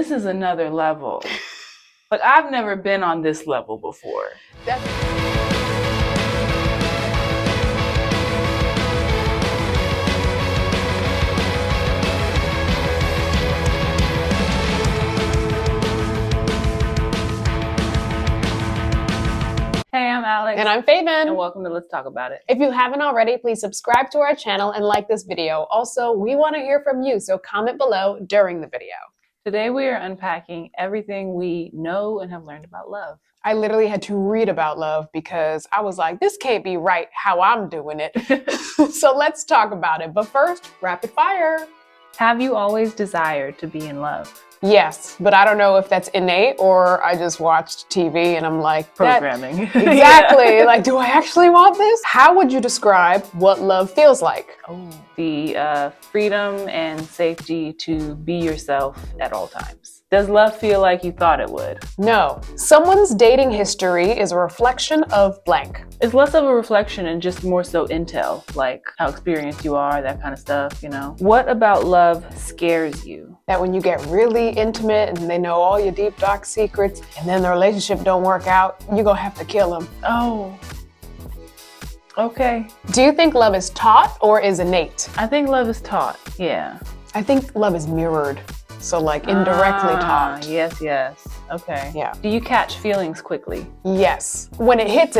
this is another level. Like, I've never been on this level before. Hey, I'm Alex. And I'm Faiven. And welcome to Let's Talk About It. If you haven't already, please subscribe to our channel and like this video. Also, we want to hear from you, so comment below during the video. Today we are unpacking everything we know and have learned about love. I literally had to read about love because I was like, this can't be right how I'm doing it. So let's talk about it. But first, rapid fire. Have you always desired to be in love? Yes, but I don't know if that's innate or I just watched TV and I'm like, Programming. Exactly. Like, do I actually want this? How would you describe what love feels like? Oh, the freedom and safety to be yourself at all times. Does love feel like you thought it would? No. Someone's dating history is a reflection of blank. It's less of a reflection and just more so intel, like how experienced you are, that kind of stuff, you know? What about love scares you? That when you get really intimate and they know all your deep, dark secrets and then the relationship don't work out, you're gonna have to kill them. Oh. Okay. Do you think love is taught or is innate? I think love is taught, yeah. I think love is mirrored. So like indirectly taught. Yes, yes. Okay. Yeah. Do you catch feelings quickly? Yes. When it hits,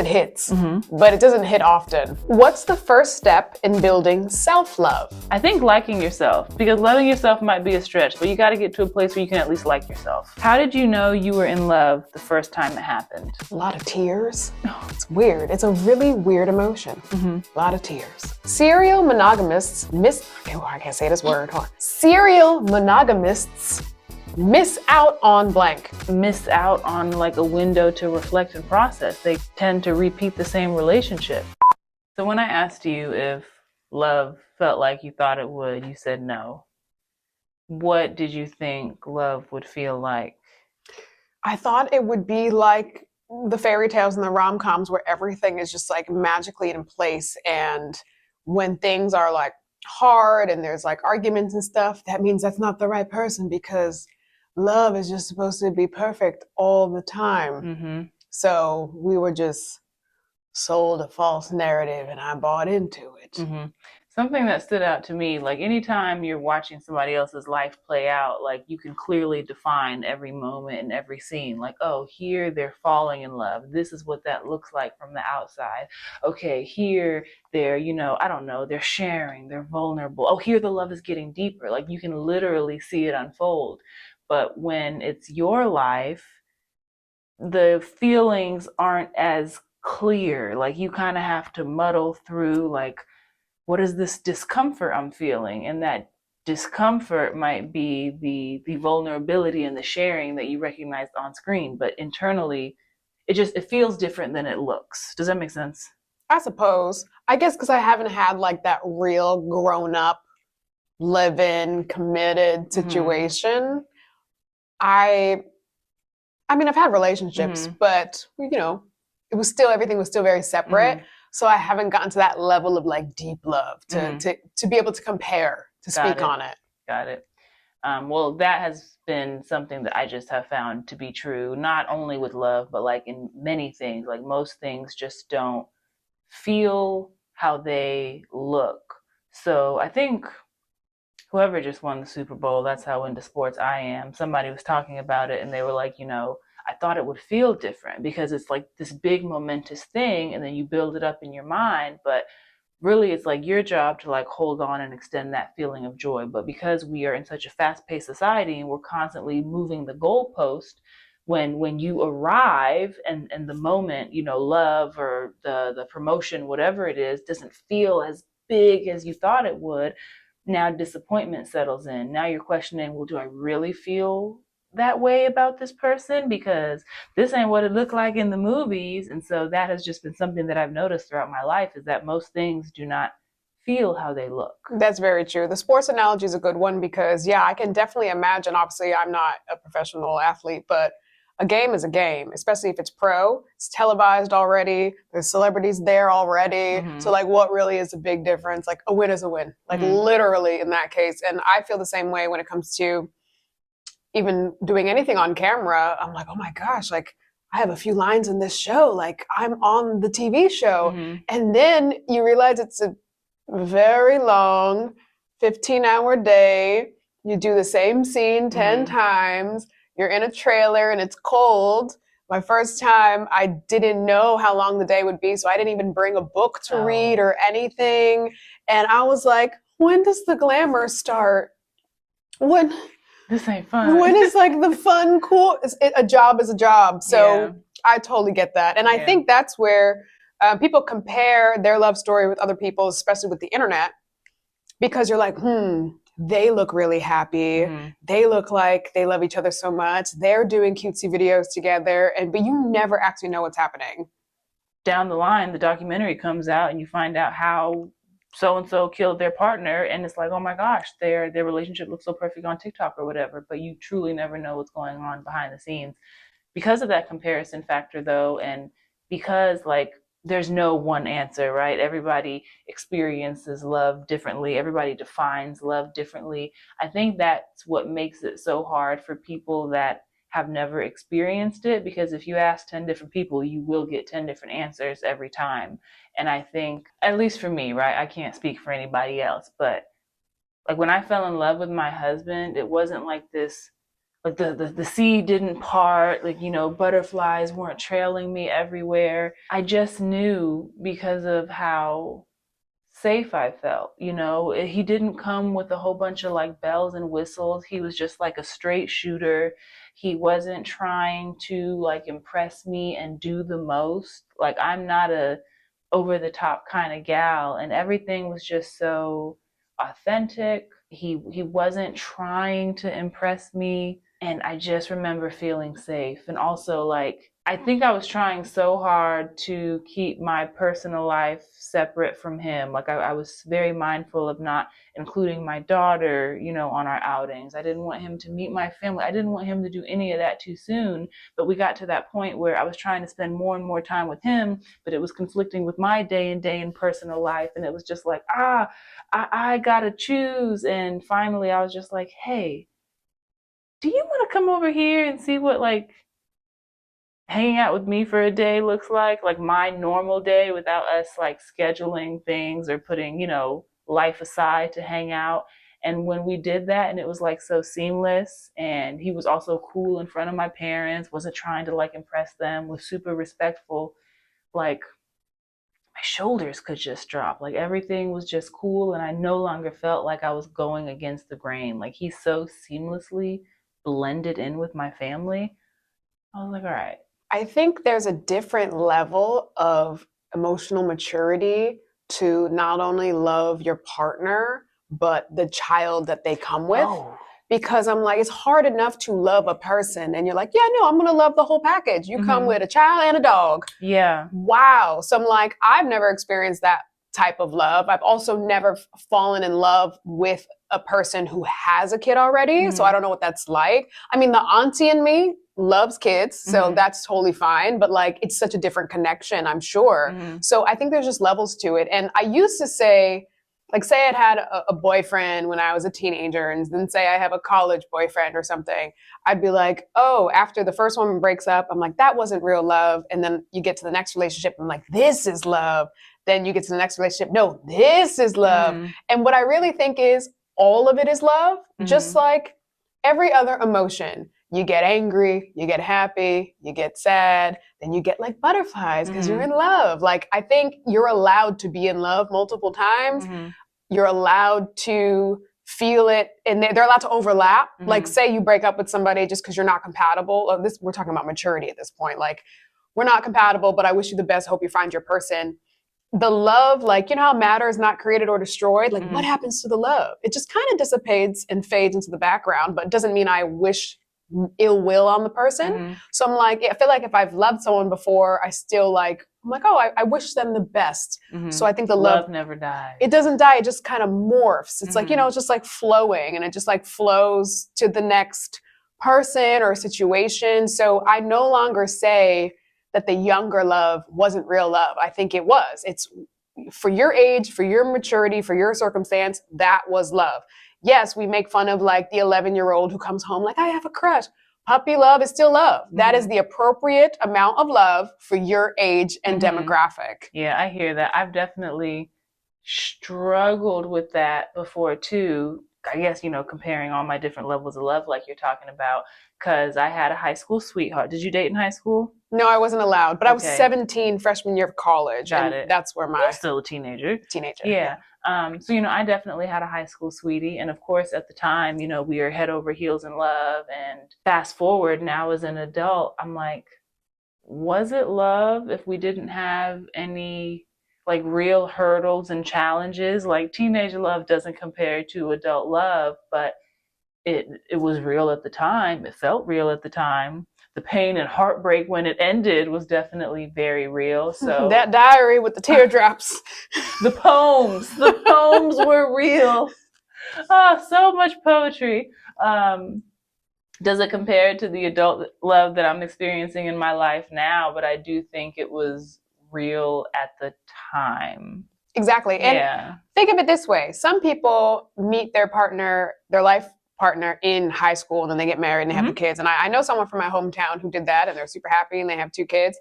Mm-hmm. but it doesn't hit often. What's the first step in building self-love? I think liking yourself, because loving yourself might be a stretch, but you got to get to a place where you can at least like yourself. How did you know you were in love the first time it happened? A lot of tears. It's weird. It's a really weird emotion. A lot of tears. Serial monogamists I can't say this word. Hold on. Serial monogamists miss out on blank. Miss out on like a window to reflect and process. They tend to repeat the same relationship. So when I asked you if love felt like you thought it would, you said no. What did you think love would feel like? I thought it would be like the fairy tales and the rom-coms where everything is just like magically in place, and when things are like hard and there's like arguments and stuff, that means that's not the right person because love is just supposed to be perfect all the time. So we were just sold a false narrative and I bought into it. Something that stood out to me, like anytime you're watching somebody else's life play out, like you can clearly define every moment and every scene. Like, oh, here they're falling in love. This is what that looks like from the outside. Okay, here they're, I don't know, they're sharing, they're vulnerable. Oh, here the love is getting deeper. Like you can literally see it unfold. But when it's your life, the feelings aren't as clear. Like you kind of have to muddle through, like, what is this discomfort I'm feeling? And that discomfort might be the vulnerability and the sharing that you recognized on screen, but internally, it feels different than it looks. Does that make sense? I suppose. I guess because I haven't had like that real grown-up, live-in, committed situation. I mean, I've had relationships, but everything was still very separate. So I haven't gotten to that level of like deep love to be able to compare, to speak on it. Got it. Well, that has been something that I just have found to be true, not only with love, but like in many things. Like most things just don't feel how they look. So I think whoever just won the Super Bowl, that's how into sports I am. Somebody was talking about it and they were like, I thought it would feel different because it's like this big momentous thing and then you build it up in your mind, but really it's like your job to like hold on and extend that feeling of joy. But because we are in such a fast-paced society and we're constantly moving the goalpost, when you arrive and the moment, love or the promotion, whatever it is, doesn't feel as big as you thought it would, now disappointment settles in. Now you're questioning, well, do I really feel that way about this person? Because this ain't what it looked like in the movies. And so that has just been something that I've noticed throughout my life, is that most things do not feel how they look. That's very true. The sports analogy is a good one because, I can definitely imagine, obviously I'm not a professional athlete, but a game is a game, especially if it's pro. It's televised already. There's celebrities there already. So like, what really is a big difference? Like a win is a win, like literally in that case. And I feel the same way when it comes to even doing anything on camera, I'm like, oh my gosh, like I have a few lines in this show, like I'm on the TV show. Mm-hmm. And then you realize it's a very long 15-hour day. You do the same scene 10 Mm-hmm. times. You're in a trailer and it's cold. My first time, I didn't know how long the day would be, so I didn't even bring a book to read or anything. And I was like, when does the glamour start? When This ain't fun. when is like the fun, cool? A job is a job. So Yeah. I totally get that. And I think that's where people compare their love story with other people, especially with the internet, because you're like, they look really happy. Mm-hmm. They look like they love each other so much. They're doing cutesy videos together, but you never actually know what's happening. Down the line, the documentary comes out and you find out how so and so killed their partner, and it's like, oh my gosh, their relationship looks so perfect on TikTok or whatever, but you truly never know what's going on behind the scenes because of that comparison factor, though, and because like there's no one answer, right? Everybody experiences love differently. Everybody defines love differently. I think that's what makes it so hard for people that have never experienced it, because if you ask 10 different people, you will get 10 different answers every time. And I think, at least for me, right? I can't speak for anybody else, but like when I fell in love with my husband, it wasn't like this, like the sea didn't part, like, you know, butterflies weren't trailing me everywhere. I just knew because of how safe I felt. You know, he didn't come with a whole bunch of like bells and whistles. He was just like a straight shooter. He wasn't trying to like impress me and do the most. Like I'm not a over the top kind of gal, and everything was just so authentic. He wasn't trying to impress me, and I just remember feeling safe. And also, like, I think I was trying so hard to keep my personal life separate from him. Like I was very mindful of not including my daughter, you know, on our outings. I didn't want him to meet my family. I didn't want him to do any of that too soon. But we got to that point where I was trying to spend more and more time with him, but it was conflicting with my day and personal life. And it was just like, I gotta choose. And finally I was just like, hey, do you want to come over here and see what like hanging out with me for a day looks like my normal day without us like scheduling things or putting, you know, life aside to hang out. And when we did that, and it was like so seamless, and he was also cool in front of my parents, wasn't trying to like impress them, was super respectful, like my shoulders could just drop. Like everything was just cool, and I no longer felt like I was going against the grain. Like he so seamlessly blended in with my family. I was like, all right. I think there's a different level of emotional maturity to not only love your partner, but the child that they come with. Oh, Because I'm like, it's hard enough to love a person. And you're like, yeah, no, I'm going to love the whole package. You come with a child and a dog. yeah. Wow. So I'm like, I've never experienced that type of love. I've also never fallen in love with a person who has a kid already. So I don't know what that's like. I mean, the auntie in me loves kids, so that's totally fine. But like, it's such a different connection, I'm sure. So I think there's just levels to it. And I used to say, like, say I'd had a boyfriend when I was a teenager, and then say I have a college boyfriend or something. I'd be like, oh, after the first one breaks up, I'm like, that wasn't real love. And then you get to the next relationship, I'm like, this is love. Then you get to the next relationship, no, this is love. And what I really think is all of it is love, just like every other emotion. You get angry, you get happy, you get sad, then you get like butterflies because you're in love. Like, I think you're allowed to be in love multiple times. You're allowed to feel it, and they're allowed to overlap. Like, say you break up with somebody just because you're not compatible. We're talking about maturity at this point. Like, we're not compatible, but I wish you the best. Hope you find your person. The love, like, you know how matter is not created or destroyed? Like, what happens to the love? It just kind of dissipates and fades into the background, but it doesn't mean I wish ill will on the person. So I'm like, I feel like if I've loved someone before, I'm like, oh, I wish them the best. So I think the love never dies. It doesn't die. It just kind of morphs. It's like, you know, it's just like flowing, and it just like flows to the next person or situation. So I no longer say that the younger love wasn't real love. I think it was. It's for your age, for your maturity, for your circumstance, that was love. yes, we make fun of like the 11-year-old who comes home like, I have a crush. Puppy love is still love. That is the appropriate amount of love for your age and demographic. Yeah, I hear that. I've definitely struggled with that before too. I guess, comparing all my different levels of love, like you're talking about, because I had a high school sweetheart. Did you date in high school? No, I wasn't allowed, but I was Okay. 17 freshman year of college. Got and it. that's where my Still a teenager. teenager. Yeah. So, I definitely had a high school sweetie. And of course, at the time, we were head over heels in love. And fast forward now as an adult, I'm like, was it love if we didn't have any like real hurdles and challenges? Like teenage love doesn't compare to adult love, but it was real at the time. It felt real at the time. The pain and heartbreak when it ended was definitely very real. So that diary with the teardrops. the poems were real. Oh, so much poetry. Does it compare to the adult love that I'm experiencing in my life now? But I do think it was real at the time. Exactly. And think of it this way. Some people meet their partner, their life partner in high school, and then they get married and they have the kids. And I know someone from my hometown who did that, and they're super happy and they have 2 kids.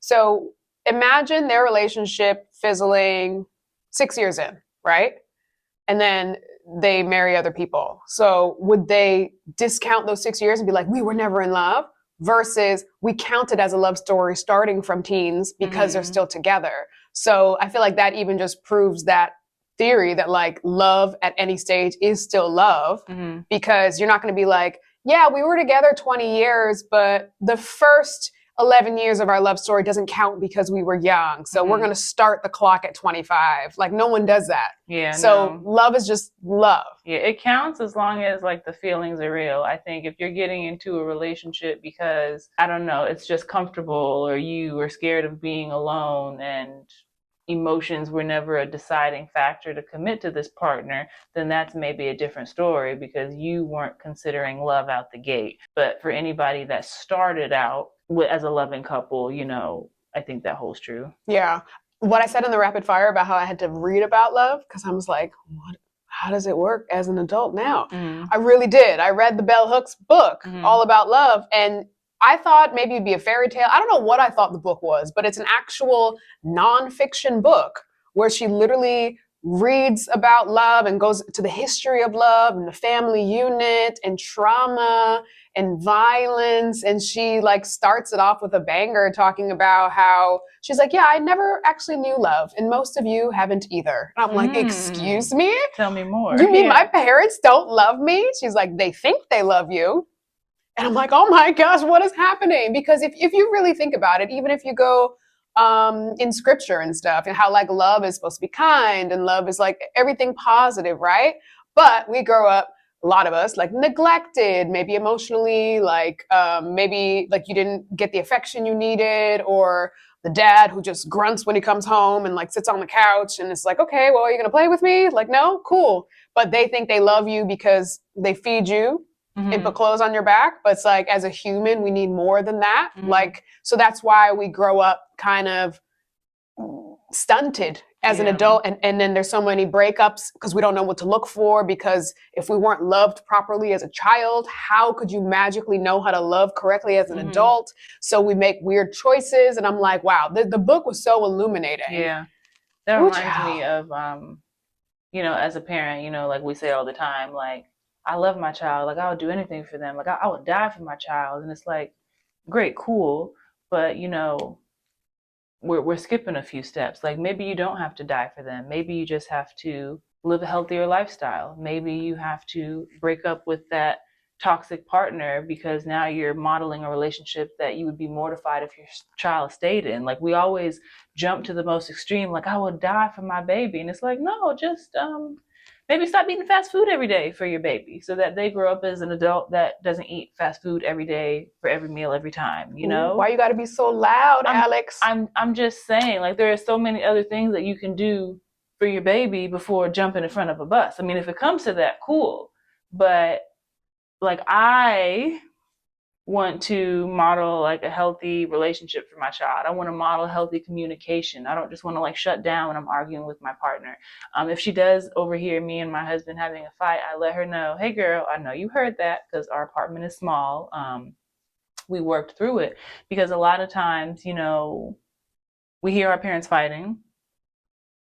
So imagine their relationship fizzling 6 years in, right? And then they marry other people. So would they discount those 6 years and be like, we were never in love? Versus we count it as a love story starting from teens because they're still together. So I feel like that even just proves that theory that like love at any stage is still love, because you're not going to be like, yeah, we were together 20 years, but the first 11 years of our love story doesn't count because we were young. So we're going to start the clock at 25. Like no one does that. Yeah. So love is just love. Yeah, it counts as long as like the feelings are real. I think if you're getting into a relationship because, I don't know, it's just comfortable or you are scared of being alone and emotions were never a deciding factor to commit to this partner, then that's maybe a different story because you weren't considering love out the gate. But for anybody that started out as a loving couple, I think that holds true. Yeah. What I said in the rapid fire about how I had to read about love, because I was like, how does it work as an adult now? I really did. I read the Bell Hooks book all about love, and I thought maybe it'd be a fairy tale. I don't know what I thought the book was, but it's an actual nonfiction book where she literally reads about love and goes to the history of love and the family unit and trauma and violence. And she like starts it off with a banger talking about how she's like, yeah, I never actually knew love. And most of you haven't either. And I'm like, excuse me? Tell me more. You mean my parents don't love me? She's like, they think they love you. And I'm like, oh my gosh, what is happening? Because if you really think about it, even if you go in scripture and stuff, and how like love is supposed to be kind and love is like everything positive, right? But we grow up, a lot of us, like neglected, maybe emotionally, like maybe like you didn't get the affection you needed, or the dad who just grunts when he comes home and like sits on the couch and it's like, okay, well, are you gonna play with me? Like, no, cool. But they think they love you because they feed you and put clothes on your back. But it's like, as a human, we need more than that. Like, so that's why we grow up kind of stunted as an adult. And then there's so many breakups because we don't know what to look for, because if we weren't loved properly as a child, how could you magically know how to love correctly as an adult? So we make weird choices. And I'm like, wow, the book was so illuminating. Yeah. That reminds me of, as a parent, like we say all the time, like, I love my child. Like, I would do anything for them. Like, I would die for my child. And it's like, great, cool. But, we're skipping a few steps. Like, maybe you don't have to die for them. Maybe you just have to live a healthier lifestyle. Maybe you have to break up with that toxic partner because now you're modeling a relationship that you would be mortified if your child stayed in. Like, we always jump to the most extreme, like, I would die for my baby. And it's like, no, just maybe stop eating fast food every day for your baby so that they grow up as an adult that doesn't eat fast food every day for every meal every time, Why you got to be so loud, Alex? I'm just saying, like, there are so many other things that you can do for your baby before jumping in front of a bus. I mean, if it comes to that, cool. But like, I want to model like a healthy relationship for my child. I want to model healthy communication. I don't just want to like shut down when I'm arguing with my partner. If she does overhear me and my husband having a fight, I let her know, hey girl, I know you heard that, because our apartment is small. We worked through it, because a lot of times, we hear our parents fighting,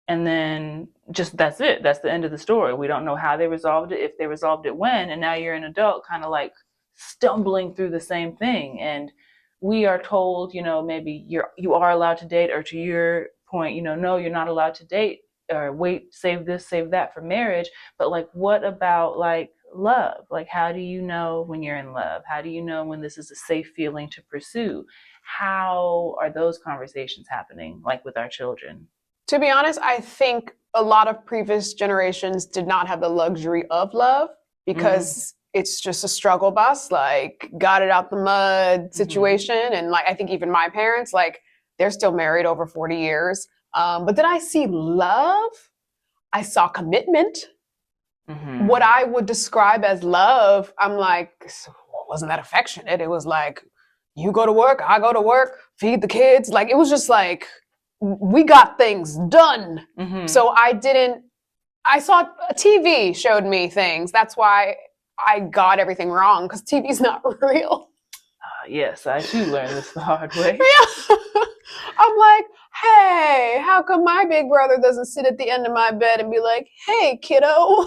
and then just that's it. That's the end of the story. We don't know how they resolved it, if they resolved it when, and now you're an adult kind of like stumbling through the same thing. And we are told, maybe you are allowed to date, or to your point, no, you're not allowed to date, or wait, save this, save that for marriage. But like, what about like love? Like, how do you know when you're in love? How do you know when this is a safe feeling to pursue? How are those conversations happening, like with our children? To be honest, I think a lot of previous generations did not have the luxury of love because it's just a struggle bus, like got it out the mud situation. And like, I think even my parents, like they're still married over 40 years. But did I see love? I saw commitment. What I would describe as love, I'm like, wasn't that affectionate? It was like, you go to work, I go to work, feed the kids. Like, it was just like, we got things done. So I saw a TV showed me things. That's why I got everything wrong, because TV's not real. Yes, I too learned this the hard way. Yeah. I'm like, hey, how come my big brother doesn't sit at the end of my bed and be like, hey, kiddo,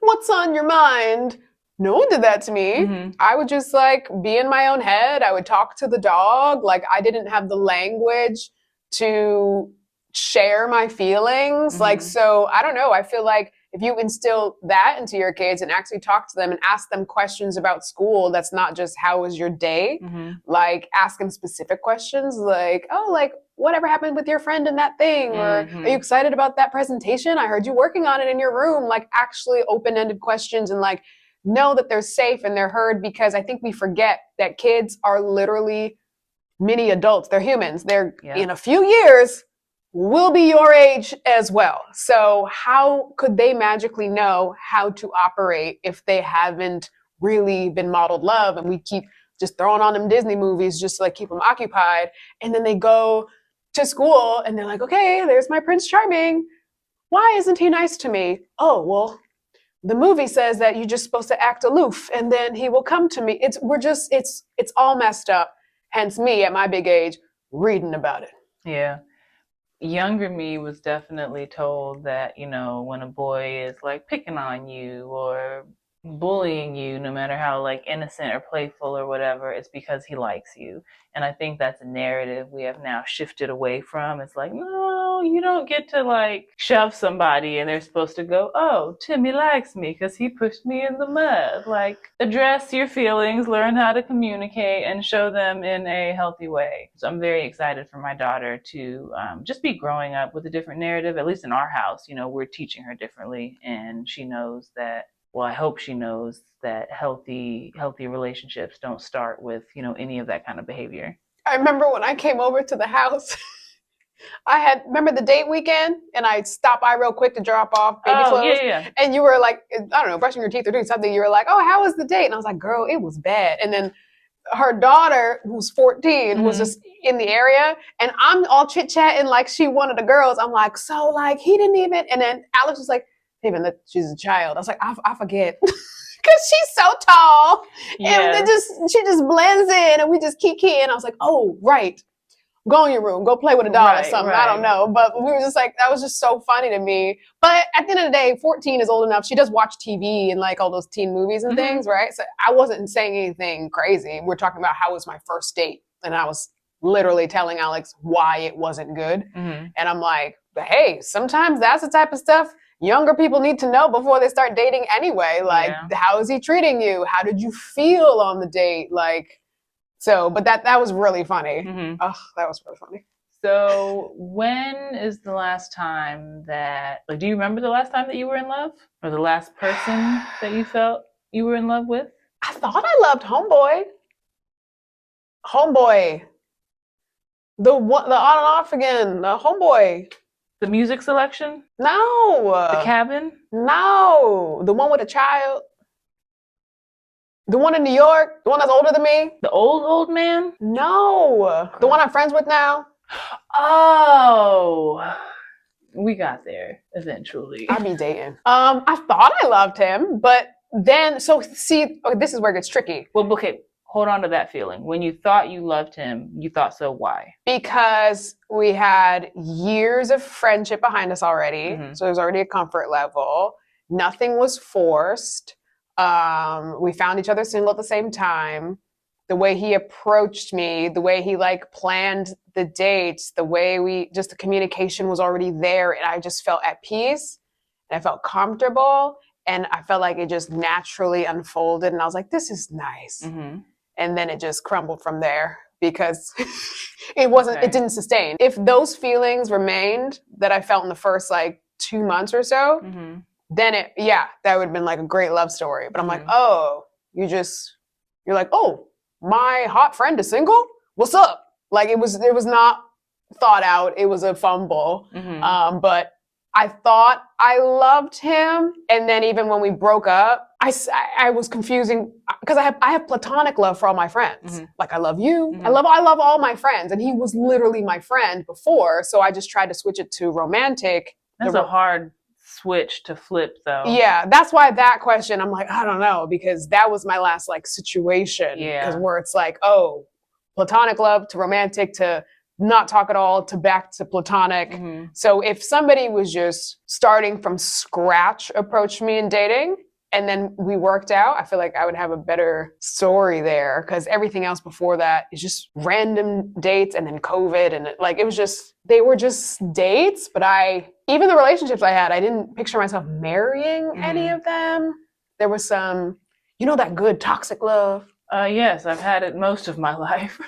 what's on your mind? No one did that to me. I would just like be in my own head. I would talk to the dog. Like, I didn't have the language to share my feelings. Like, so I don't know. I feel like if you instill that into your kids and actually talk to them and ask them questions about school, that's not just how was your day? Like, ask them specific questions like, oh, like, whatever happened with your friend in that thing? Or are you excited about that presentation? I heard you working on it in your room. Like, actually open-ended questions, and like know that they're safe and they're heard, because I think we forget that kids are literally mini adults. They're humans. They're in a few years will be your age as well. So how could they magically know how to operate if they haven't really been modeled love? And we keep just throwing on them Disney movies just to like keep them occupied. And then they go to school and they're like, okay, there's my Prince Charming. Why isn't he nice to me? Oh, well, the movie says that you're just supposed to act aloof and then he will come to me. It's all messed up. Hence me at my big age reading about it. Yeah. Younger me was definitely told that, when a boy is like picking on you or bullying you, no matter how like innocent or playful or whatever, it's because he likes you. And I think that's a narrative we have now shifted away from. It's like, no, you don't get to like shove somebody and they're supposed to go, oh, Timmy likes me because he pushed me in the mud. Like, address your feelings, learn how to communicate, and show them in a healthy way. So I'm very excited for my daughter to just be growing up with a different narrative. At least in our house, we're teaching her differently, and she knows that, well, I hope she knows that healthy relationships don't start with, any of that kind of behavior. I remember when I came over to the house, remember the date weekend, and I stopped by real quick to drop off baby clothes. Yeah. And you were like, I don't know, brushing your teeth or doing something. You were like, oh, how was the date? And I was like, girl, it was bad. And then her daughter, who's 14, was just in the area, and I'm all chit-chatting like she one of the girls. I'm like, so like he didn't even, and then Alex was like, even that she's a child. I was like, I forget. Because she's so tall. Yes. And she just blends in, and we just kiki. And I was like, oh, right. Go in your room. Go play with a doll or something. Right. I don't know. But we were just like, that was just so funny to me. But at the end of the day, 14 is old enough. She does watch TV and like all those teen movies and things, right? So I wasn't saying anything crazy. We're talking about how was my first date. And I was literally telling Alex why it wasn't good. And I'm like, hey, sometimes that's the type of stuff younger people need to know before they start dating anyway. Like, how is he treating you? How did you feel on the date? Like, so, but that was really funny. Oh, that was really funny. So when is the last time that, like, do you remember the last time that you were in love? Or the last person that you felt you were in love with? I thought I loved Homeboy. The on and off again, the Homeboy. The music selection? No. The cabin? No. The one with a child. The one in New York? The one that's older than me? The old man? No. The one I'm friends with now? Oh, we got there eventually. I be dating. I thought I loved him, but then, so see, this is where it gets tricky. Well, okay, hold on to that feeling. When you thought you loved him, you thought so. Why? Because we had years of friendship behind us already. Mhm. So there was already a comfort level. Nothing was forced. We found each other single at the same time. The way he approached me, the way he like planned the dates, the way just the communication was already there. And I just felt at peace and I felt comfortable. And I felt like it just naturally unfolded. And I was like, this is nice. Mm-hmm. And then it just crumbled from there because it didn't sustain. If those feelings remained that I felt in the first like 2 months or so, Mm-hmm. then that would have been like a great love story. But I'm like, Mhm. oh, you're like, oh, my hot friend is single? What's up? Like it was not thought out. It was a fumble. Mm-hmm. But I thought I loved him. And then even when we broke up, I was confusing because I have platonic love for all my friends. Mhm. Like I love you. Mhm. I love all my friends. And he was literally my friend before. So I just tried to switch it to romantic. That's a hard switch to flip, though. Yeah, that's why that question, I'm like, I don't know, because that was my last like situation. Because where it's like, oh, platonic love to romantic to not talk at all to back to platonic. Mm-hmm. So if somebody was just starting from scratch, approached me in dating, and then we worked out, I feel like I would have a better story there because everything else before that is just random dates and then COVID. And they were just dates. But even the relationships I had, I didn't picture myself marrying any of them. There was some, that good toxic love. Yes, I've had it most of my life.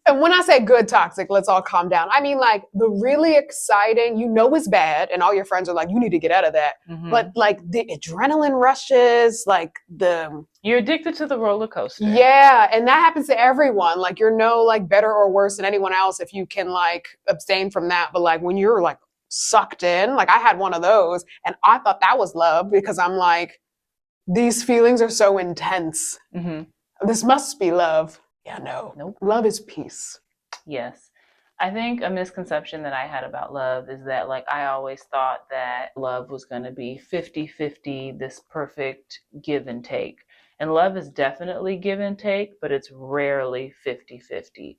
And when I say good toxic, let's all calm down. I mean, like the really exciting, is bad, and all your friends are like, you need to get out of that. Mm-hmm. But like the adrenaline rushes, you're addicted to the roller coaster. Yeah, and that happens to everyone. Like you're no like better or worse than anyone else if you can like abstain from that. But like when you're like sucked in, like I had one of those, and I thought that was love because I'm like, these feelings are so intense. Mm-hmm. This must be love. Yeah, no. Nope. Love is peace. Yes. I think a misconception that I had about love is that like I always thought that love was going to be 50-50, this perfect give and take. And love is definitely give and take, but it's rarely 50-50.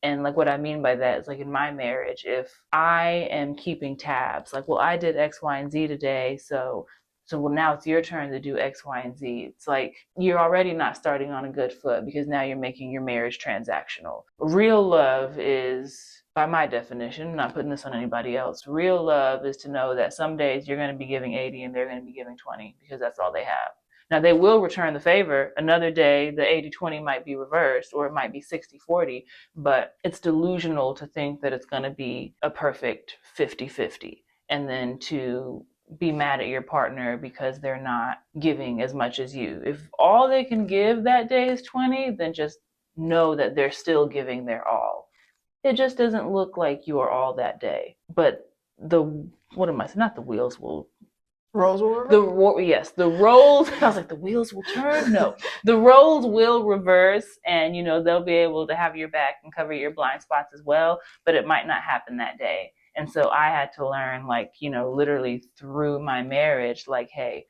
And like what I mean by that is like in my marriage, if I am keeping tabs, like, well, I did X, Y, and Z today, so well, now it's your turn to do X, Y, and Z. It's like you're already not starting on a good foot because now you're making your marriage transactional. Real love is, by my definition, I'm not putting this on anybody else, real love is to know that some days you're going to be giving 80 and they're going to be giving 20 because that's all they have. Now, they will return the favor. Another day, the 80-20 might be reversed or it might be 60-40, but it's delusional to think that it's going to be a perfect 50-50 and then to be mad at your partner because they're not giving as much as you. If all they can give that day is 20, then just know that they're still giving their all. It just doesn't look like you are all that day. But not the wheels will... Roles will reverse? Yes, the roles... I was like, the wheels will turn? No. The roles will reverse and, they'll be able to have your back and cover your blind spots as well, but it might not happen that day. And so I had to learn, literally through my marriage, hey,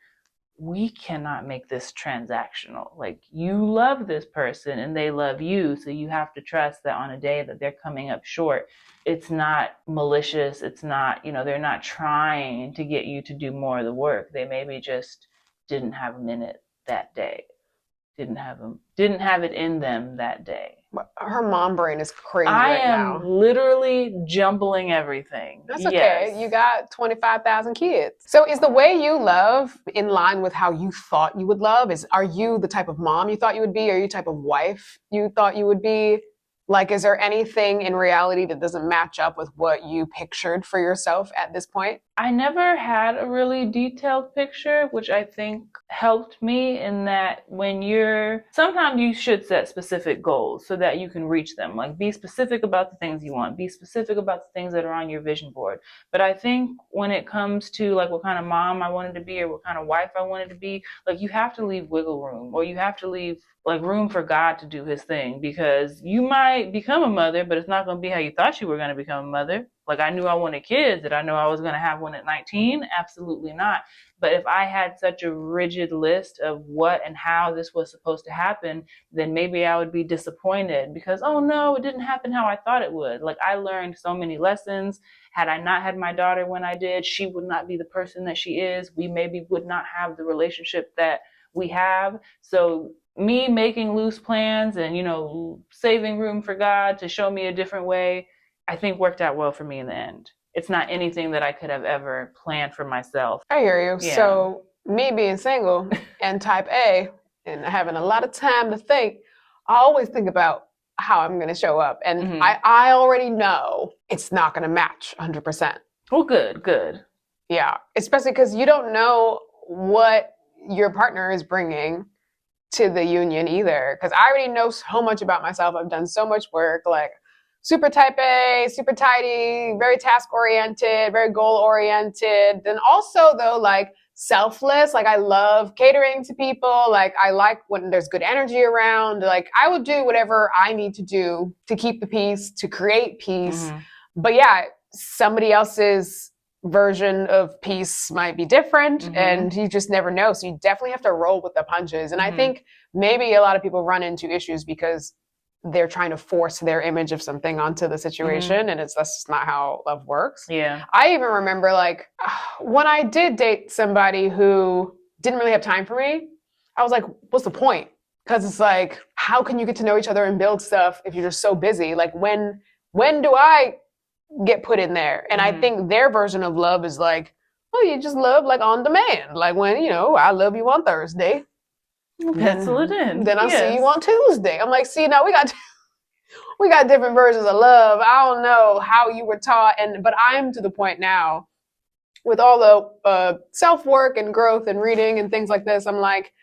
we cannot make this transactional. Like, you love this person and they love you. So you have to trust that on a day that they're coming up short, it's not malicious. It's not, they're not trying to get you to do more of the work. They maybe just didn't have a minute that day. Didn't have it in them that day. Her mom brain is crazy I right now. am literally jumbling everything. That's okay. Yes. You got 25,000 kids. So is the way you love in line with how you thought you would love? Are you the type of mom you thought you would be? Are you the type of wife you thought you would be? Like, is there anything in reality that doesn't match up with what you pictured for yourself at this point? I never had a really detailed picture, which I think helped me in that sometimes you should set specific goals so that you can reach them. Like, be specific about the things you want, be specific about the things that are on your vision board. But I think when it comes to like what kind of mom I wanted to be or what kind of wife I wanted to be, like, you have to leave wiggle room, or you have to leave like room for God to do his thing, because you might become a mother, but it's not going to be how you thought you were going to become a mother. Like, I knew I wanted kids. Did I know I was going to have one at 19? Absolutely not. But if I had such a rigid list of what and how this was supposed to happen, then maybe I would be disappointed because, oh no, it didn't happen how I thought it would. Like, I learned so many lessons. Had I not had my daughter when I did, she would not be the person that she is. We maybe would not have the relationship that we have. So me making loose plans and, saving room for God to show me a different way, I think worked out well for me in the end. It's not anything that I could have ever planned for myself. I hear you. Yeah. So, me being single and type A and having a lot of time to think, I always think about how I'm going to show up. And Mhm. I already know it's not going to match 100%. Well, good. Yeah. Especially because you don't know what your partner is bringing to the union either. Because I already know so much about myself. I've done so much work, like super type A, super tidy, very task oriented, very goal oriented. Then also though, like selfless, like I love catering to people. Like I like when there's good energy around. Like I will do whatever I need to do to keep the peace, to create peace. Mhm. But yeah, somebody else's version of peace might be different, and you just never know. So you definitely have to roll with the punches. And I think maybe a lot of people run into issues because they're trying to force their image of something onto the situation, and that's just not how love works. Yeah. I even remember like when I did date somebody who didn't really have time for me, I was like, what's the point? Because it's like, how can you get to know each other and build stuff if you're just so busy? Like when do I get put in there? And I think their version of love is like, oh, you just love like on demand. Like when, I love you on Thursday. Pencil it in. Then I'll see you on Tuesday. I'm like, see, now we got different versions of love. I don't know how you were taught, but I'm to the point now with all the self-work and growth and reading and things like this. I'm like,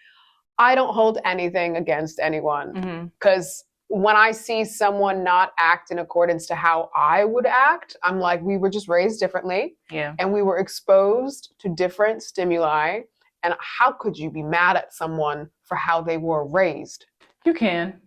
I don't hold anything against anyone, because when I see someone not act in accordance to how I would act, I'm like, we were just raised differently. Yeah. And we were exposed to different stimuli. And how could you be mad at someone for how they were raised? You can.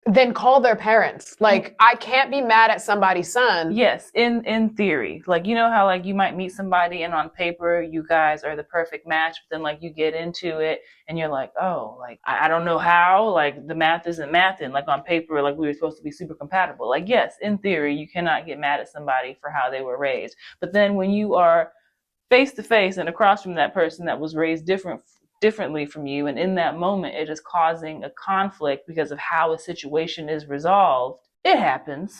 Then call their parents. Like, I can't be mad at somebody's son. Yes, in theory. Like, you know how like you might meet somebody and on paper you guys are the perfect match, but then like you get into it and you're like, oh, like I don't know how, like the math isn't mathing. Like on paper, like we were supposed to be super compatible. Like, yes, in theory, you cannot get mad at somebody for how they were raised. But then when you are face to face and across from that person that was raised differently from you, and in that moment it is causing a conflict because of how a situation is resolved, it happens.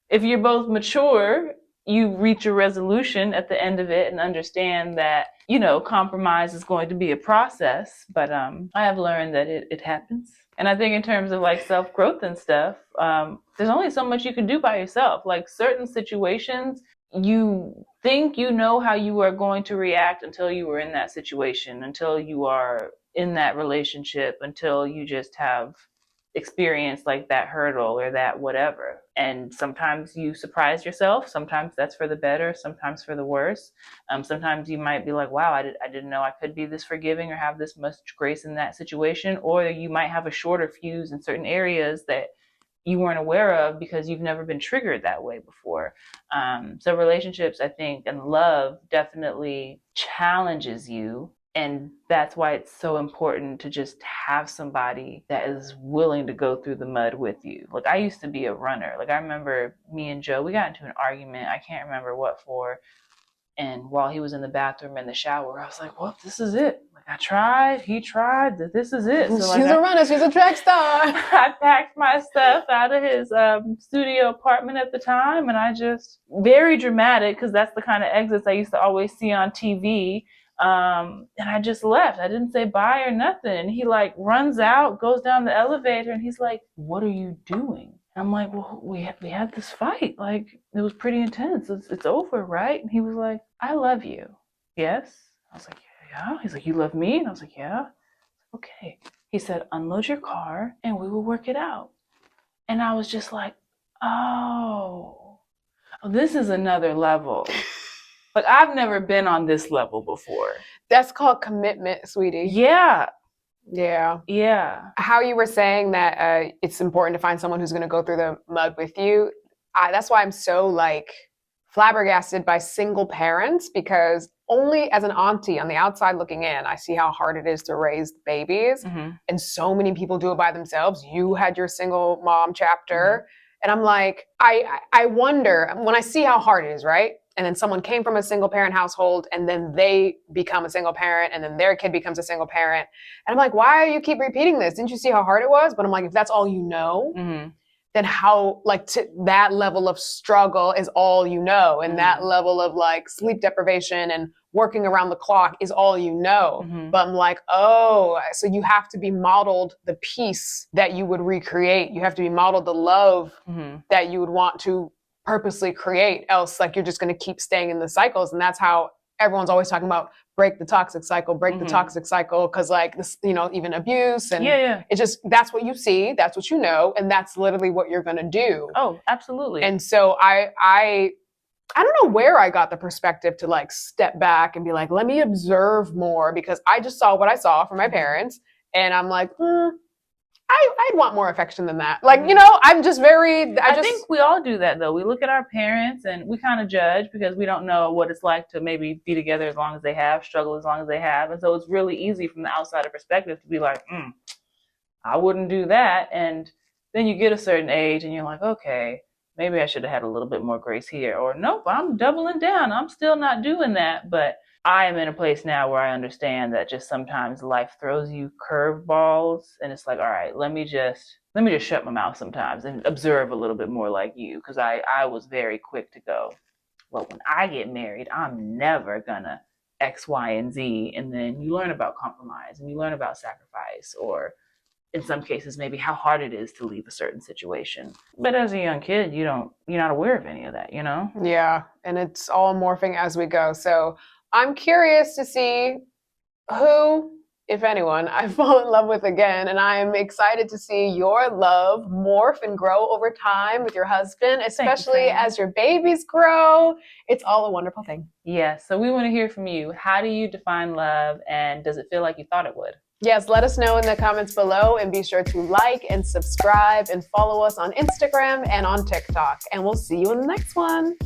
If you're both mature, you reach a resolution at the end of it and understand that compromise is going to be a process. But I have learned that it happens. And I think in terms of like self-growth and stuff, there's only so much you can do by yourself. Like certain situations, you think you know how you are going to react until you are in that situation, until you are in that relationship, until you just have experienced like that hurdle or that whatever. And sometimes you surprise yourself. Sometimes that's for the better, sometimes for the worse. Sometimes you might be like, wow, I didn't know I could be this forgiving or have this much grace in that situation. Or you might have a shorter fuse in certain areas that you weren't aware of because you've never been triggered that way before. So relationships, I think, and love definitely challenges you. And that's why it's so important to just have somebody that is willing to go through the mud with you. Like I used to be a runner. Like I remember me and Joe, we got into an argument. I can't remember what for. And while he was in the bathroom in the shower, I was like, well, this is it. Like I tried, he tried, this is it. So she's a runner, she's a track star. I packed my stuff out of his studio apartment at the time, and I just, very dramatic, because that's the kind of exits I used to always see on TV. And I just left. I didn't say bye or nothing. And he like runs out, goes down the elevator, and he's like, "What are you doing?" And I'm like, "Well, we had this fight. Like it was pretty intense. It's over, right?" And he was like, "I love you." Yes. I was like, "Yeah." He's like, "You love me?" And I was like, "Yeah." Okay. He said, "Unload your car and we will work it out." And I was just like, oh, this is another level. Like I've never been on this level before. That's called commitment, sweetie. Yeah. Yeah. Yeah. How you were saying that it's important to find someone who's going to go through the mud with you. That's why I'm so like flabbergasted by single parents, because only as an auntie on the outside looking in, I see how hard it is to raise babies. Mm-hmm. And so many people do it by themselves. You had your single mom chapter. Mm-hmm. And I'm like, I wonder when I see how hard it is, right? And then someone came from a single parent household and then they become a single parent and then their kid becomes a single parent. And I'm like, why do you keep repeating this? Didn't you see how hard it was? But I'm like, if that's all you know, mm-hmm. then how, like, that level of struggle is all you know. And mm-hmm. that level of like sleep deprivation and working around the clock is all you know. Mm-hmm. But I'm like, oh, so you have to be modeled the peace that you would recreate. You have to be modeled the love mm-hmm. that you would want to purposely create, else like you're just going to keep staying in the cycles. And that's how everyone's always talking about break the toxic cycle, break mm-hmm. the toxic cycle, because like this, you know, even abuse and it just, that's what you see, that's what you know, and that's literally what you're going to do. Oh, absolutely. And so I don't know where I got the perspective to like step back and be like, let me observe more, because I just saw what I saw from my parents and I'm like, I'd want more affection than that. Like, you know, I'm just very... I think we all do that, though. We look at our parents and we kind of judge because we don't know what it's like to maybe be together as long as they have, struggle as long as they have. And so it's really easy from the outsider perspective to be like, I wouldn't do that. And then you get a certain age and you're like, okay, maybe I should have had a little bit more grace here. Or nope, I'm doubling down. I'm still not doing that. But I am in a place now where I understand that just sometimes life throws you curveballs and it's like, all right, let me just shut my mouth sometimes and observe a little bit more like you. Because I was very quick to go, well, when I get married, I'm never gonna X, Y, and Z. And then you learn about compromise and you learn about sacrifice, or in some cases, maybe how hard it is to leave a certain situation. But as a young kid, you're not aware of any of that, you know? Yeah, and it's all morphing as we go. So I'm curious to see who, if anyone, I fall in love with again. And I am excited to see your love morph and grow over time with your husband, especially as your babies grow. It's all a wonderful thing. Yes. So we want to hear from you. How do you define love? And does it feel like you thought it would? Yes, let us know in the comments below, and be sure to like and subscribe and follow us on Instagram and on TikTok. And we'll see you in the next one.